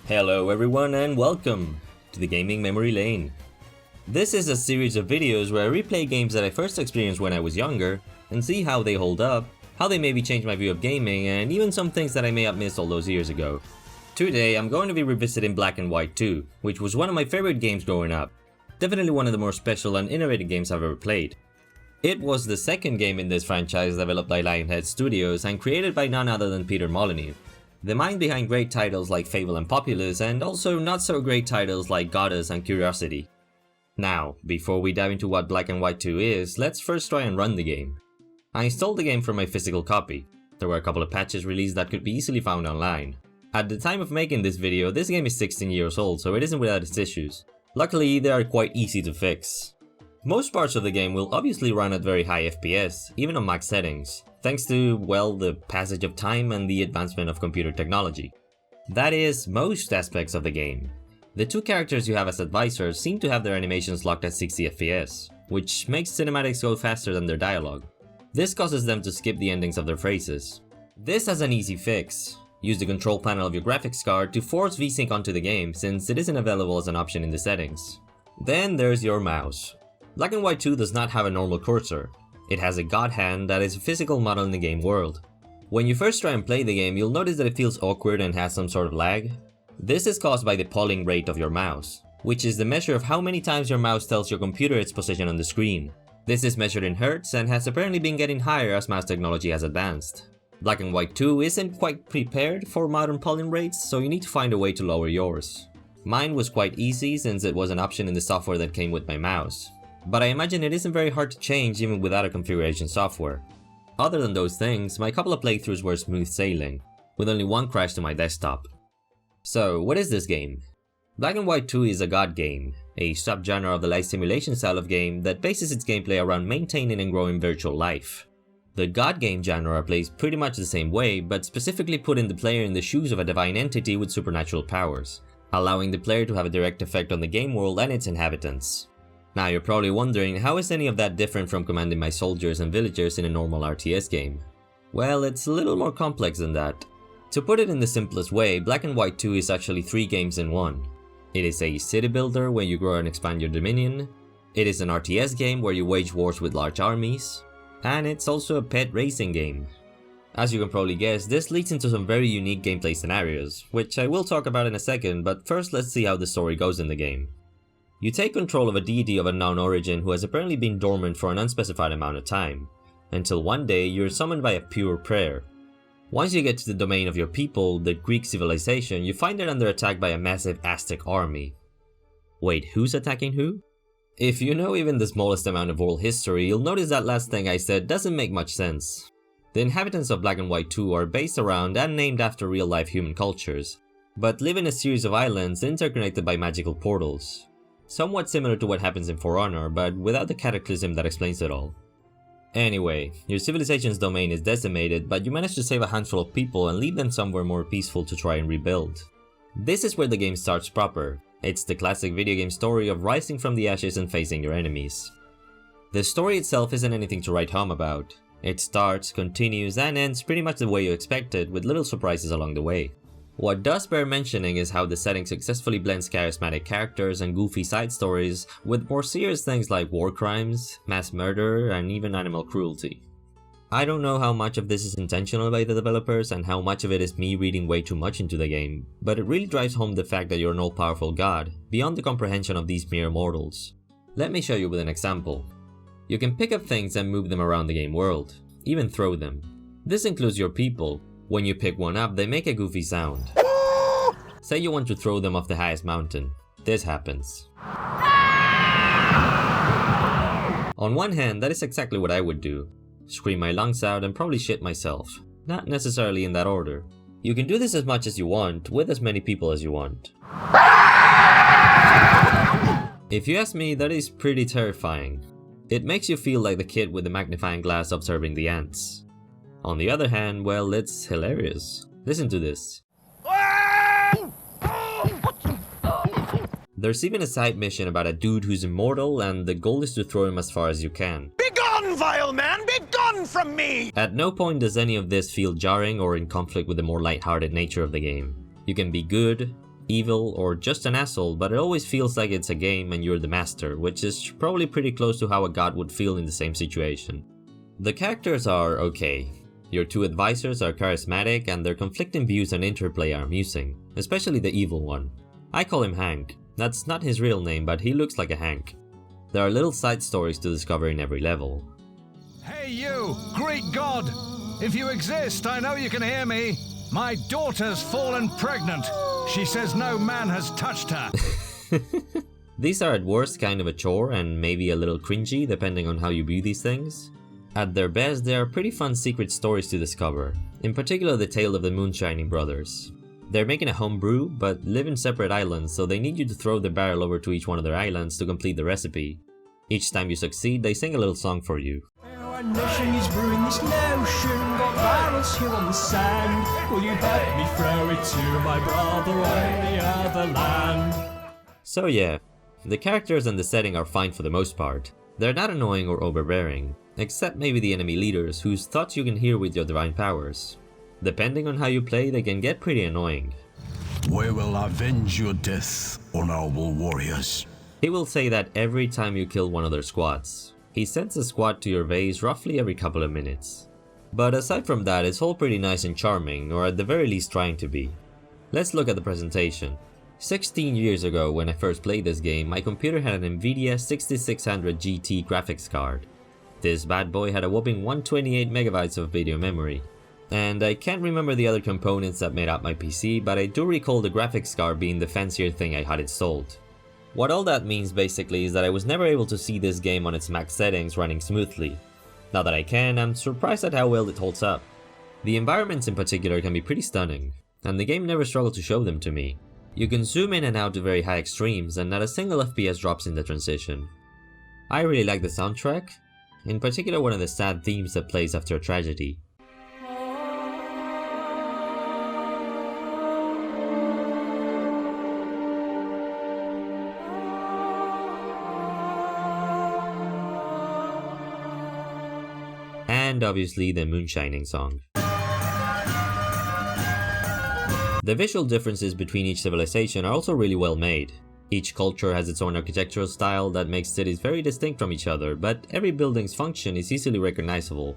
Hello everyone and welcome to the Gaming Memory Lane. This is a series of videos where I replay games that I first experienced when I was younger and see how they hold up, how they maybe changed my view of gaming, and even some things that I may have missed all those years ago. Today I'm going to be revisiting Black and White 2, which was one of my favorite games growing up. Definitely one of the more special and innovative games I've ever played. It was the second game in this franchise developed by Lionhead Studios and created by none other than Peter Molyneux, the mind behind great titles like Fable and Populous, and also not so great titles like Goddess and Curiosity. Now, before we dive into what Black and White 2 is, let's first try and run the game. I installed the game from my physical copy. There were a couple of patches released that could be easily found online. At the time of making this video, this game is 16 years old, so it isn't without its issues. Luckily, they are quite easy to fix. Most parts of the game will obviously run at very high FPS, even on max settings, thanks to, well, the passage of time and the advancement of computer technology. That is, most aspects of the game. The two characters you have as advisors seem to have their animations locked at 60 FPS, which makes cinematics go faster than their dialogue. This causes them to skip the endings of their phrases. This has an easy fix. Use the control panel of your graphics card to force VSync onto the game, since it isn't available as an option in the settings. Then there's your mouse. Black and White 2 does not have a normal cursor. It has a god hand that is a physical model in the game world. When you first try and play the game, you'll notice that it feels awkward and has some sort of lag. This is caused by the polling rate of your mouse, which is the measure of how many times your mouse tells your computer its position on the screen. This is measured in hertz and has apparently been getting higher as mouse technology has advanced. Black and White 2 isn't quite prepared for modern polling rates, so you need to find a way to lower yours. Mine was quite easy since it was an option in the software that came with my mouse. But I imagine it isn't very hard to change even without a configuration software. Other than those things, my couple of playthroughs were smooth sailing, with only one crash to my desktop. So, what is this game? Black and White 2 is a god game, a subgenre of the life simulation style of game that bases its gameplay around maintaining and growing virtual life. The god game genre plays pretty much the same way, but specifically putting the player in the shoes of a divine entity with supernatural powers, allowing the player to have a direct effect on the game world and its inhabitants. Now you're probably wondering, how is any of that different from commanding my soldiers and villagers in a normal RTS game? Well, it's a little more complex than that. To put it in the simplest way, Black and White 2 is actually 3 games in one. It is a city builder where you grow and expand your dominion, it is an RTS game where you wage wars with large armies, and it's also a pet racing game. As you can probably guess, this leads into some very unique gameplay scenarios, which I will talk about in a second, but first let's see how the story goes in the game. You take control of a deity of unknown origin who has apparently been dormant for an unspecified amount of time, until one day you're summoned by a pure prayer. Once you get to the domain of your people, the Greek civilization, you find it under attack by a massive Aztec army. Wait, who's attacking who? If you know even the smallest amount of world history, you'll notice that last thing I said doesn't make much sense. The inhabitants of Black and White 2 are based around and named after real-life human cultures, but live in a series of islands interconnected by magical portals. Somewhat similar to what happens in For Honor, but without the cataclysm that explains it all. Anyway, your civilization's domain is decimated, but you manage to save a handful of people and lead them somewhere more peaceful to try and rebuild. This is where the game starts proper. It's the classic video game story of rising from the ashes and facing your enemies. The story itself isn't anything to write home about. It starts, continues, and ends pretty much the way you expected, with little surprises along the way. What does bear mentioning is how the setting successfully blends charismatic characters and goofy side stories with more serious things like war crimes, mass murder, and even animal cruelty. I don't know how much of this is intentional by the developers and how much of it is me reading way too much into the game, but it really drives home the fact that you're an all-powerful god, beyond the comprehension of these mere mortals. Let me show you with an example. You can pick up things and move them around the game world, even throw them. This includes your people. When you pick one up, they make a goofy sound. Say you want to throw them off the highest mountain. This happens. On one hand, that is exactly what I would do. Scream my lungs out and probably shit myself. Not necessarily in that order. You can do this as much as you want, with as many people as you want. If you ask me, that is pretty terrifying. It makes you feel like the kid with the magnifying glass observing the ants. On the other hand, well, it's hilarious. Listen to this. There's even a side mission about a dude who's immortal and the goal is to throw him as far as you can. Begone, vile man! Begone from me! At no point does any of this feel jarring or in conflict with the more lighthearted nature of the game. You can be good, evil, or just an asshole, but it always feels like it's a game and you're the master, which is probably pretty close to how a god would feel in the same situation. The characters are okay. Your two advisors are charismatic and their conflicting views and interplay are amusing, especially the evil one. I call him Hank. That's not his real name, but he looks like a Hank. There are little side stories to discover in every level. Hey you, Greek god! If you exist, I know you can hear me. My daughter's fallen pregnant. She says no man has touched her. These are at worst kind of a chore and maybe a little cringy depending on how you view these things. At their best, they are pretty fun secret stories to discover, in particular the tale of the Moonshining brothers. They're making a homebrew, but live in separate islands, so they need you to throw the barrel over to each one of their islands to complete the recipe. Each time you succeed, they sing a little song for you. Our nation is brewing this notion, got barrels here on the sand. Will you help me throw it to my brother on the other land? So yeah, the characters and the setting are fine for the most part. They're not annoying or overbearing, except maybe the enemy leaders whose thoughts you can hear with your divine powers. Depending on how you play, they can get pretty annoying. We will avenge your death, honorable warriors. He will say that every time you kill one of their squads. He sends a squad to your base roughly every couple of minutes. But aside from that, it's all pretty nice and charming, or at the very least trying to be. Let's look at the presentation. 16 years ago when I first played this game, my computer had an Nvidia 6600 GT graphics card. This bad boy had a whopping 128 megabytes of video memory. And I can't remember the other components that made up my PC, but I do recall the graphics card being the fancier thing I had installed. What all that means basically is that I was never able to see this game on its max settings running smoothly. Now that I can, I'm surprised at how well it holds up. The environments in particular can be pretty stunning, and the game never struggled to show them to me. You can zoom in and out to very high extremes, and not a single FPS drops in the transition. I really like the soundtrack, in particular one of the sad themes that plays after a tragedy. And obviously the Moonshining song. The visual differences between each civilization are also really well made. Each culture has its own architectural style that makes cities very distinct from each other, but every building's function is easily recognizable.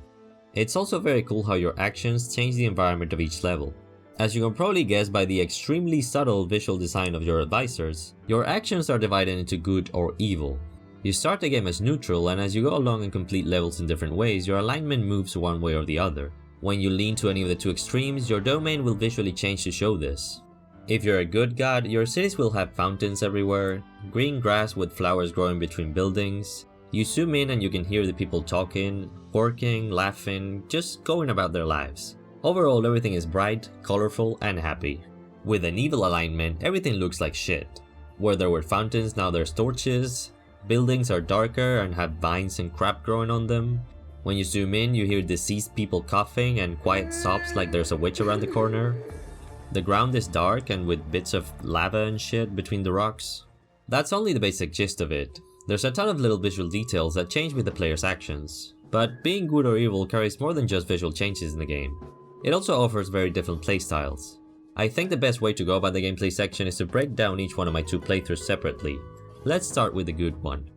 It's also very cool how your actions change the environment of each level. As you can probably guess by the extremely subtle visual design of your advisors, your actions are divided into good or evil. You start the game as neutral, and as you go along and complete levels in different ways, your alignment moves one way or the other. When you lean to any of the two extremes, your domain will visually change to show this. If you're a good god, your cities will have fountains everywhere, green grass with flowers growing between buildings. You zoom in and you can hear the people talking, working, laughing, just going about their lives. Overall, everything is bright, colorful, and happy. With an evil alignment, everything looks like shit. Where there were fountains, now there's torches. Buildings are darker and have vines and crap growing on them. When you zoom in, you hear deceased people coughing and quiet sobs like there's a witch around the corner. The ground is dark and with bits of lava and shit between the rocks. That's only the basic gist of it. There's a ton of little visual details that change with the player's actions. But being good or evil carries more than just visual changes in the game. It also offers very different playstyles. I think the best way to go about the gameplay section is to break down each one of my two playthroughs separately. Let's start with the good one.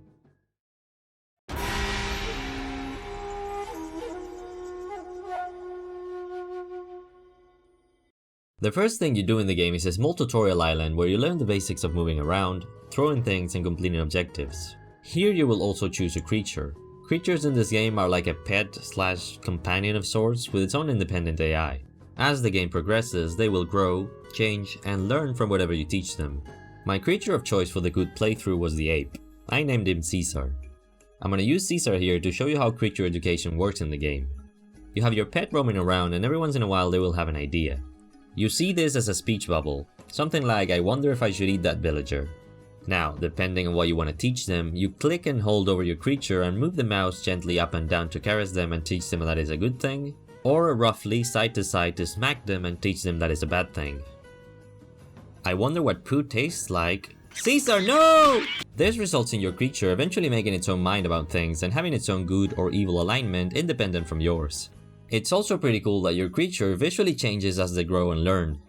The first thing you do in the game is a small tutorial island where you learn the basics of moving around, throwing things and completing objectives. Here you will also choose a creature. Creatures in this game are like a pet/companion of sorts with its own independent AI. As the game progresses, they will grow, change, and learn from whatever you teach them. My creature of choice for the good playthrough was the ape. I named him Caesar. I'm gonna use Caesar here to show you how creature education works in the game. You have your pet roaming around and every once in a while they will have an idea. You see this as a speech bubble, something like I wonder if I should eat that villager. Now, depending on what you want to teach them, you click and hold over your creature and move the mouse gently up and down to caress them and teach them that is a good thing, or roughly side to side to smack them and teach them that is a bad thing. I wonder what poo tastes like. Caesar, no! This results in your creature eventually making its own mind about things and having its own good or evil alignment independent from yours. It's also pretty cool that your creature visually changes as they grow and learn.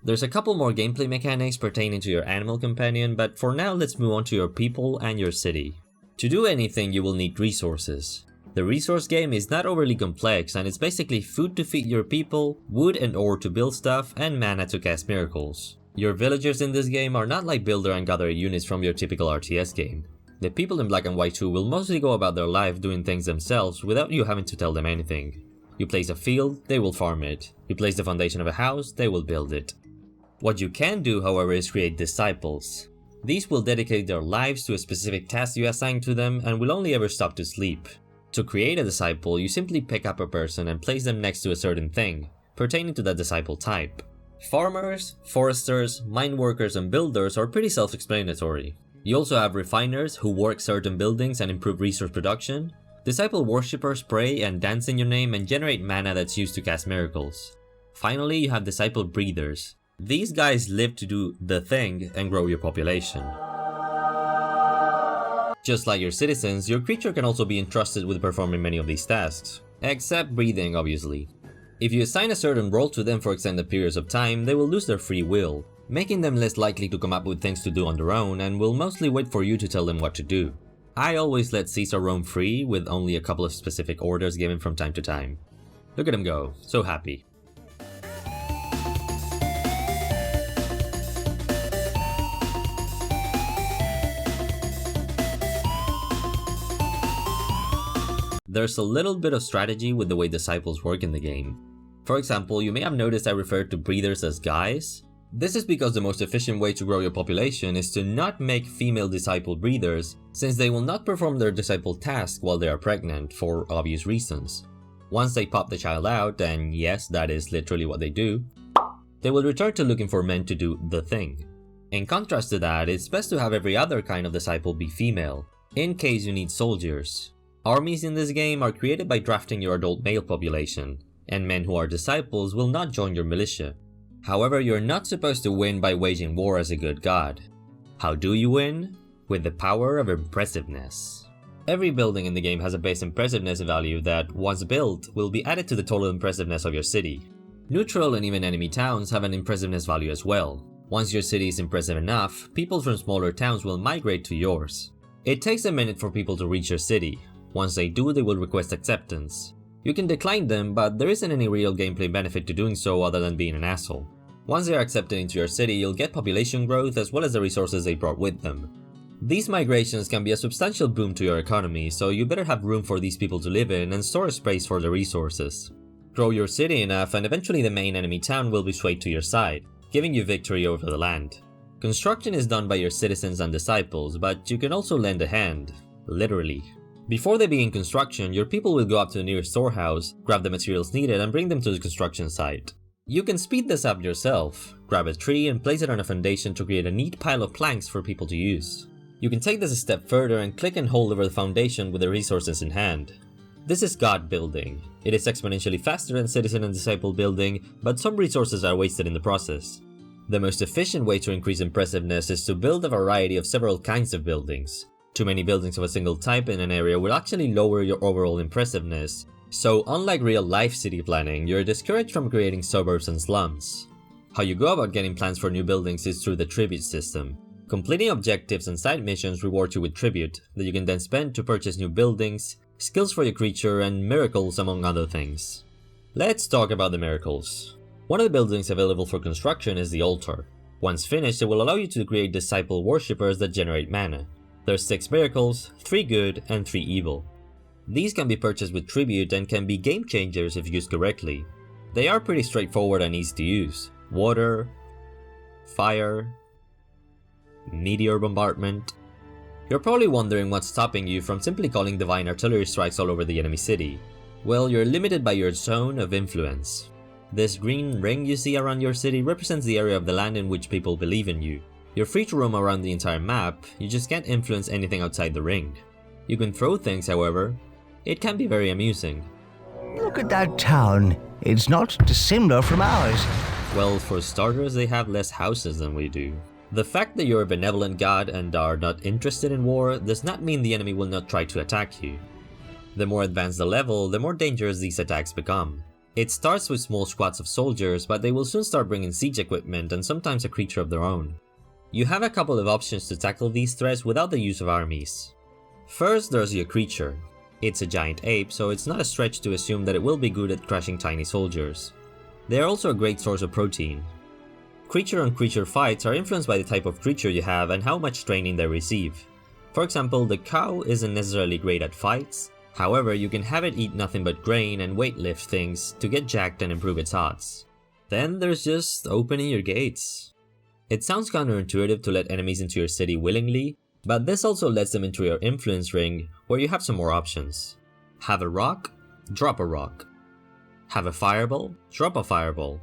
There's a couple more gameplay mechanics pertaining to your animal companion, but for now let's move on to your people and your city. To do anything you will need resources. The resource game is not overly complex and it's basically food to feed your people, wood and ore to build stuff, and mana to cast miracles. Your villagers in this game are not like builder and gather units from your typical RTS game. The people in Black and White 2 will mostly go about their life doing things themselves without you having to tell them anything. You place a field, they will farm it. You place the foundation of a house, they will build it. What you can do, however, is create disciples. These will dedicate their lives to a specific task you assign to them and will only ever stop to sleep. To create a disciple, you simply pick up a person and place them next to a certain thing, pertaining to that disciple type. Farmers, foresters, mine workers, and builders are pretty self-explanatory. You also have refiners who work certain buildings and improve resource production. Disciple worshippers pray and dance in your name and generate mana that's used to cast miracles. Finally, you have disciple breeders. These guys live to do the thing and grow your population. Just like your citizens, your creature can also be entrusted with performing many of these tasks, except breathing obviously. If you assign a certain role to them for extended periods of time, they will lose their free will, making them less likely to come up with things to do on their own and will mostly wait for you to tell them what to do. I always let Caesar roam free with only a couple of specific orders given from time to time. Look at him go, so happy. There's a little bit of strategy with the way disciples work in the game. For example, you may have noticed I referred to breeders as guys. This is because the most efficient way to grow your population is to not make female disciple breeders, since they will not perform their disciple task while they are pregnant for obvious reasons. Once they pop the child out, and yes, that is literally what they do, they will return to looking for men to do the thing. In contrast to that, it's best to have every other kind of disciple be female, in case you need soldiers. Armies in this game are created by drafting your adult male population, and men who are disciples will not join your militia. However, you're not supposed to win by waging war as a good god. How do you win? With the power of impressiveness. Every building in the game has a base impressiveness value that, once built, will be added to the total impressiveness of your city. Neutral and even enemy towns have an impressiveness value as well. Once your city is impressive enough, people from smaller towns will migrate to yours. It takes a minute for people to reach your city. Once they do, they will request acceptance. You can decline them, but there isn't any real gameplay benefit to doing so other than being an asshole. Once they are accepted into your city, you'll get population growth as well as the resources they brought with them. These migrations can be a substantial boom to your economy, so you better have room for these people to live in and store space for the resources. Grow your city enough and eventually the main enemy town will be swayed to your side, giving you victory over the land. Construction is done by your citizens and disciples, but you can also lend a hand, literally. Before they begin construction, your people will go up to the nearest storehouse, grab the materials needed and bring them to the construction site. You can speed this up yourself. Grab a tree and place it on a foundation to create a neat pile of planks for people to use. You can take this a step further and click and hold over the foundation with the resources in hand. This is God building. It is exponentially faster than citizen and disciple building, but some resources are wasted in the process. The most efficient way to increase impressiveness is to build a variety of several kinds of buildings. Too many buildings of a single type in an area will actually lower your overall impressiveness, so unlike real-life city planning, you're discouraged from creating suburbs and slums. How you go about getting plans for new buildings is through the tribute system. Completing objectives and side missions reward you with tribute that you can then spend to purchase new buildings, skills for your creature, and miracles among other things. Let's talk about the miracles. One of the buildings available for construction is the altar. Once finished, it will allow you to create disciple worshippers that generate mana. There's 6 miracles, 3 good and 3 evil. These can be purchased with tribute and can be game changers if used correctly. They are pretty straightforward and easy to use. Water, fire, meteor bombardment. You're probably wondering what's stopping you from simply calling divine artillery strikes all over the enemy city. Well, you're limited by your zone of influence. This green ring you see around your city represents the area of the land in which people believe in you. You're free to roam around the entire map, you just can't influence anything outside the ring. You can throw things, however. It can be very amusing. Look at that town. It's not dissimilar from ours. Well, for starters, they have less houses than we do. The fact that you're a benevolent god and are not interested in war does not mean the enemy will not try to attack you. The more advanced the level, the more dangerous these attacks become. It starts with small squads of soldiers, but they will soon start bringing siege equipment and sometimes a creature of their own. You have a couple of options to tackle these threats without the use of armies. First, there's your creature. It's a giant ape, so it's not a stretch to assume that it will be good at crushing tiny soldiers. They are also a great source of protein. Creature-on-creature fights are influenced by the type of creature you have and how much training they receive. For example, the cow isn't necessarily great at fights, however you can have it eat nothing but grain and weightlift things to get jacked and improve its odds. Then there's just opening your gates. It sounds counterintuitive to let enemies into your city willingly, but this also lets them into your influence ring where you have some more options. Have a rock? Drop a rock. Have a fireball? Drop a fireball.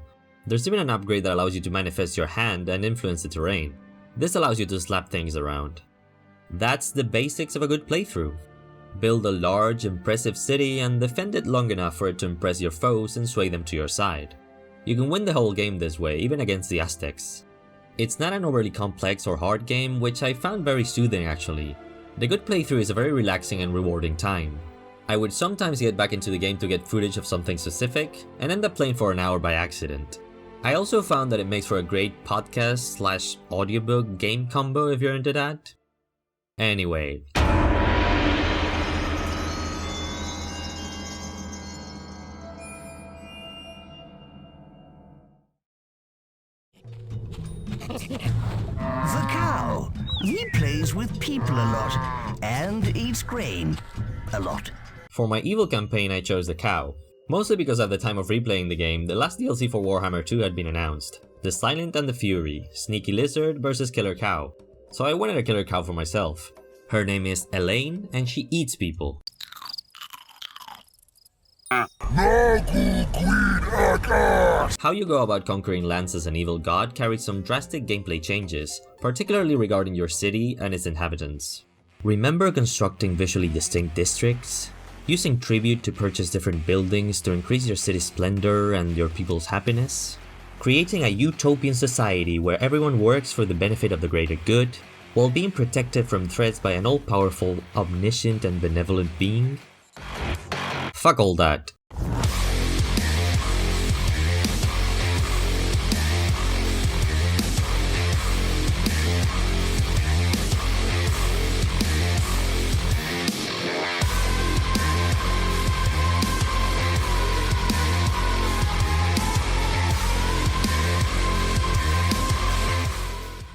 There's even an upgrade that allows you to manifest your hand and influence the terrain. This allows you to slap things around. That's the basics of a good playthrough. Build a large, impressive city and defend it long enough for it to impress your foes and sway them to your side. You can win the whole game this way, even against the Aztecs. It's not an overly complex or hard game, which I found very soothing actually. The good playthrough is a very relaxing and rewarding time. I would sometimes get back into the game to get footage of something specific, and end up playing for an hour by accident. I also found that it makes for a great podcast/audiobook game combo if you're into that. Anyway. The cow. He plays with people a lot and eats grain a lot. For my evil campaign I chose the cow. Mostly because at the time of replaying the game, the last DLC for Warhammer 2 had been announced. The Silent and the Fury, Sneaky Lizard versus Killer Cow. So I wanted a killer cow for myself. Her name is Elaine and she eats people. How you go about conquering lands as an evil god carries some drastic gameplay changes, particularly regarding your city and its inhabitants. Remember constructing visually distinct districts? Using tribute to purchase different buildings to increase your city's splendor and your people's happiness? Creating a utopian society where everyone works for the benefit of the greater good, while being protected from threats by an all-powerful, omniscient and benevolent being? Fuck all that.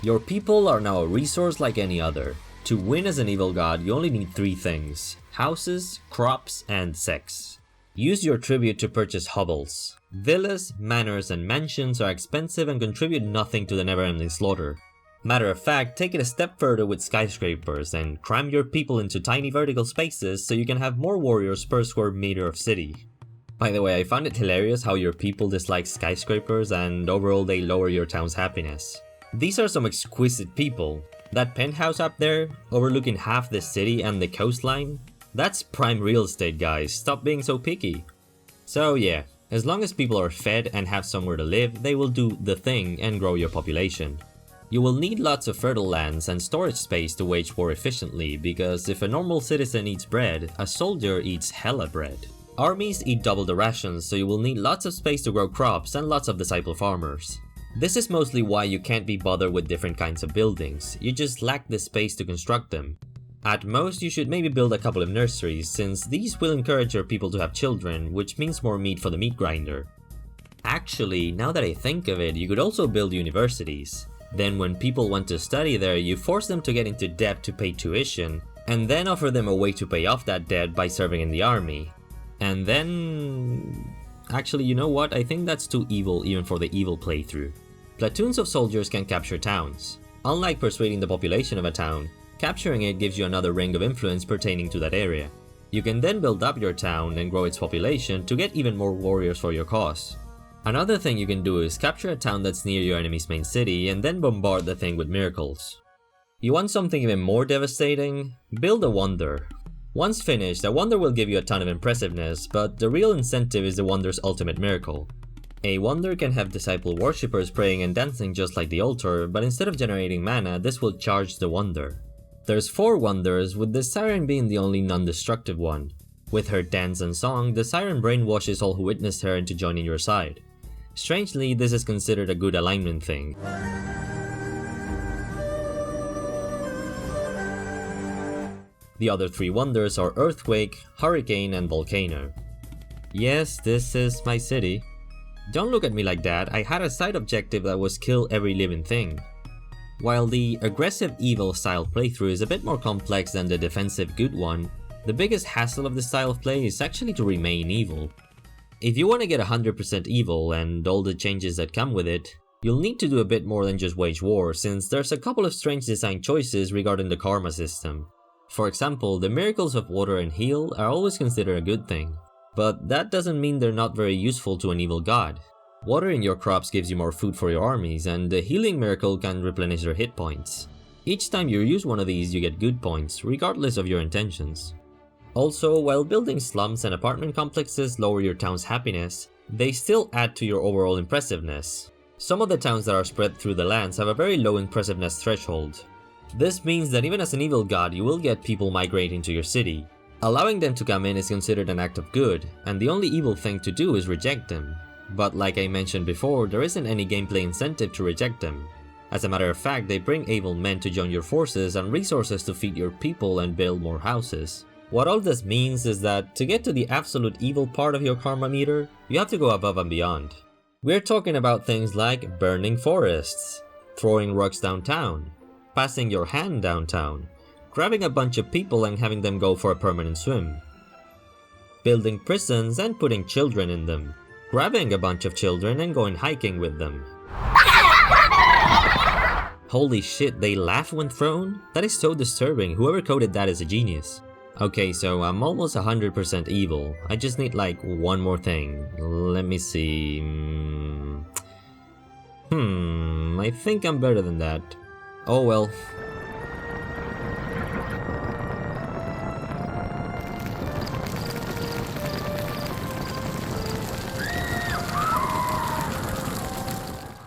Your people are now a resource like any other. To win as an evil god, you only need 3 things: houses, crops, and sex. Use your tribute to purchase hovels. Villas, manors, and mansions are expensive and contribute nothing to the never-ending slaughter. Matter of fact, take it a step further with skyscrapers and cram your people into tiny vertical spaces so you can have more warriors per square meter of city. By the way, I found it hilarious how your people dislike skyscrapers and overall they lower your town's happiness. These are some exquisite people. That penthouse up there, overlooking half the city and the coastline, that's prime real estate, guys. Stop being so picky. So yeah, as long as people are fed and have somewhere to live, they will do the thing and grow your population. You will need lots of fertile lands and storage space to wage war efficiently, because if a normal citizen eats bread, a soldier eats hella bread. Armies eat double the rations, so you will need lots of space to grow crops and lots of disciple farmers. This is mostly why you can't be bothered with different kinds of buildings, you just lack the space to construct them. At most, you should maybe build a couple of nurseries, since these will encourage your people to have children, which means more meat for the meat grinder. Actually, now that I think of it, you could also build universities. Then when people want to study there, you force them to get into debt to pay tuition, and then offer them a way to pay off that debt by serving in the army. And then... Actually, you know what? I think that's too evil even for the evil playthrough. Platoons of soldiers can capture towns. Unlike persuading the population of a town, capturing it gives you another ring of influence pertaining to that area. You can then build up your town and grow its population to get even more warriors for your cause. Another thing you can do is capture a town that's near your enemy's main city and then bombard the thing with miracles. You want something even more devastating? Build a wonder. Once finished, a wonder will give you a ton of impressiveness, but the real incentive is the wonder's ultimate miracle. A wonder can have disciple worshippers praying and dancing just like the altar, but instead of generating mana, this will charge the wonder. There's 4 wonders, with the siren being the only non-destructive one. With her dance and song, the siren brainwashes all who witnessed her into joining your side. Strangely, this is considered a good alignment thing. The other three wonders are Earthquake, Hurricane, and Volcano. Yes, this is my city. Don't look at me like that, I had a side objective that was kill every living thing. While the aggressive evil style playthrough is a bit more complex than the defensive good one, the biggest hassle of this style of play is actually to remain evil. If you want to get 100% evil and all the changes that come with it, you'll need to do a bit more than just wage war, since there's a couple of strange design choices regarding the karma system. For example, the miracles of water and heal are always considered a good thing, but that doesn't mean they're not very useful to an evil god. Watering your crops gives you more food for your armies, and the healing miracle can replenish their hit points. Each time you use one of these, you get good points, regardless of your intentions. Also, while building slums and apartment complexes lower your town's happiness, they still add to your overall impressiveness. Some of the towns that are spread through the lands have a very low impressiveness threshold. This means that even as an evil god, you will get people migrating to your city. Allowing them to come in is considered an act of good, and the only evil thing to do is reject them. But like I mentioned before, there isn't any gameplay incentive to reject them. As a matter of fact, they bring evil men to join your forces and resources to feed your people and build more houses. What all this means is that to get to the absolute evil part of your karma meter, you have to go above and beyond. We're talking about things like burning forests, throwing rocks downtown, passing your hand downtown, grabbing a bunch of people and having them go for a permanent swim, building prisons and putting children in them, grabbing a bunch of children and going hiking with them. Holy shit, they laugh when thrown? That is so disturbing, whoever coded that is a genius. Okay, so I'm almost 100% evil, I just need like one more thing. Let me see... I think I'm better than that. Oh well.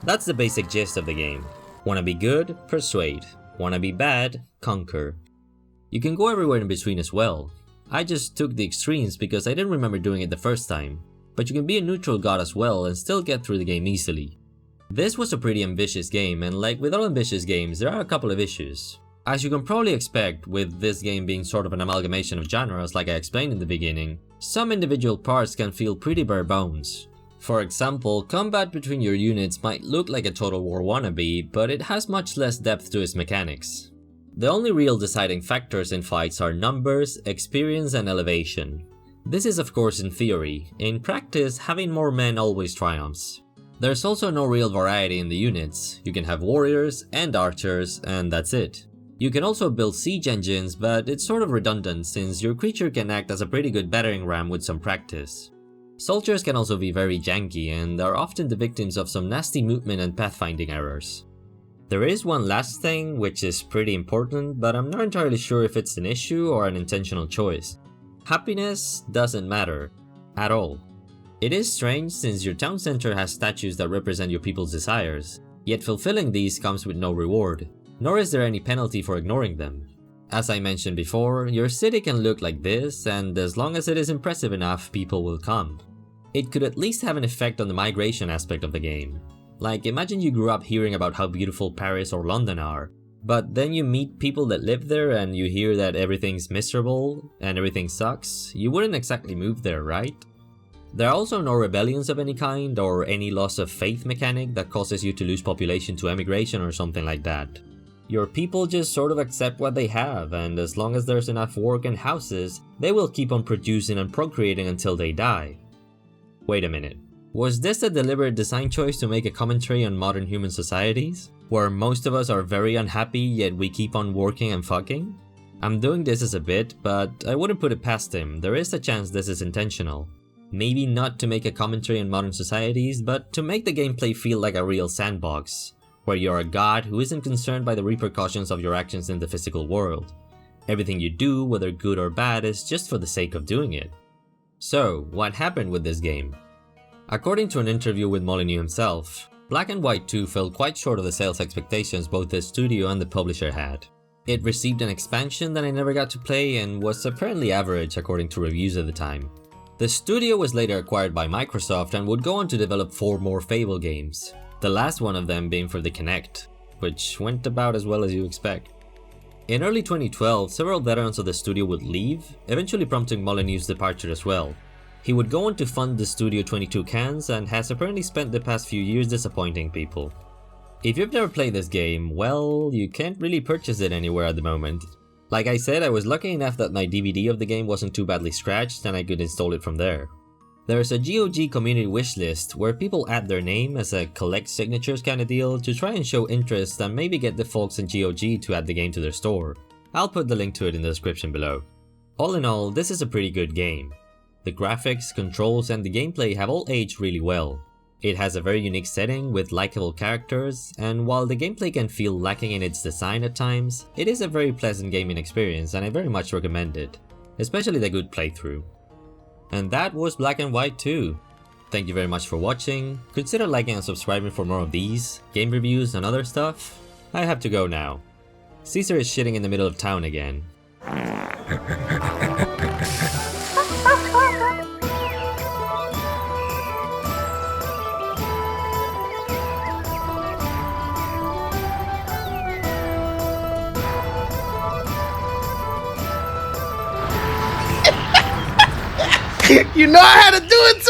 That's the basic gist of the game. Wanna be good? Persuade. Wanna be bad? Conquer. You can go everywhere in between as well. I just took the extremes because I didn't remember doing it the first time. But you can be a neutral god as well and still get through the game easily. This was a pretty ambitious game, and like with all ambitious games, there are a couple of issues. As you can probably expect, with this game being sort of an amalgamation of genres like I explained in the beginning, some individual parts can feel pretty bare bones. For example, combat between your units might look like a Total War wannabe, but it has much less depth to its mechanics. The only real deciding factors in fights are numbers, experience, and elevation. This is of course in theory. In practice, having more men always triumphs. There's also no real variety in the units. You can have warriors and archers, and that's it. You can also build siege engines, but it's sort of redundant since your creature can act as a pretty good battering ram with some practice. Soldiers can also be very janky and are often the victims of some nasty movement and pathfinding errors. There is one last thing which is pretty important, but I'm not entirely sure if it's an issue or an intentional choice. Happiness doesn't matter. At all. It is strange since your town center has statues that represent your people's desires, yet fulfilling these comes with no reward, nor is there any penalty for ignoring them. As I mentioned before, your city can look like this, and as long as it is impressive enough, people will come. It could at least have an effect on the migration aspect of the game. Like, imagine you grew up hearing about how beautiful Paris or London are, but then you meet people that live there and you hear that everything's miserable and everything sucks. You wouldn't exactly move there, right? There are also no rebellions of any kind or any loss of faith mechanic that causes you to lose population to emigration or something like that. Your people just sort of accept what they have, and as long as there's enough work and houses, they will keep on producing and procreating until they die. Wait a minute. Was this a deliberate design choice to make a commentary on modern human societies? Where most of us are very unhappy yet we keep on working and fucking? I'm doing this as a bit, but I wouldn't put it past him. There is a chance this is intentional. Maybe not to make a commentary on modern societies, but to make the gameplay feel like a real sandbox, where you're a god who isn't concerned by the repercussions of your actions in the physical world. Everything you do, whether good or bad, is just for the sake of doing it. So, what happened with this game? According to an interview with Molyneux himself, Black and White 2 fell quite short of the sales expectations both the studio and the publisher had. It received an expansion that I never got to play and was apparently average according to reviews at the time. The studio was later acquired by Microsoft and would go on to develop 4 more Fable games, the last one of them being for the Kinect, which went about as well as you expect. In early 2012, several veterans of the studio would leave, eventually prompting Molyneux's departure as well. He would go on to fund the Studio 22 Cans and has apparently spent the past few years disappointing people. If you've never played this game, well, you can't really purchase it anywhere at the moment. Like I said, I was lucky enough that my DVD of the game wasn't too badly scratched and I could install it from there. There's a GOG community wishlist where people add their name as a collect signatures kind of deal to try and show interest and maybe get the folks in GOG to add the game to their store. I'll put the link to it in the description below. All in all, this is a pretty good game. The graphics, controls, and the gameplay have all aged really well. It has a very unique setting with likable characters, and while the gameplay can feel lacking in its design at times, it is a very pleasant gaming experience and I very much recommend it, especially the good playthrough. And that was Black and White 2. Thank you very much for watching. Consider liking and subscribing for more of these, game reviews and other stuff. I have to go now. Caesar is shitting in the middle of town again. You know how to do it too!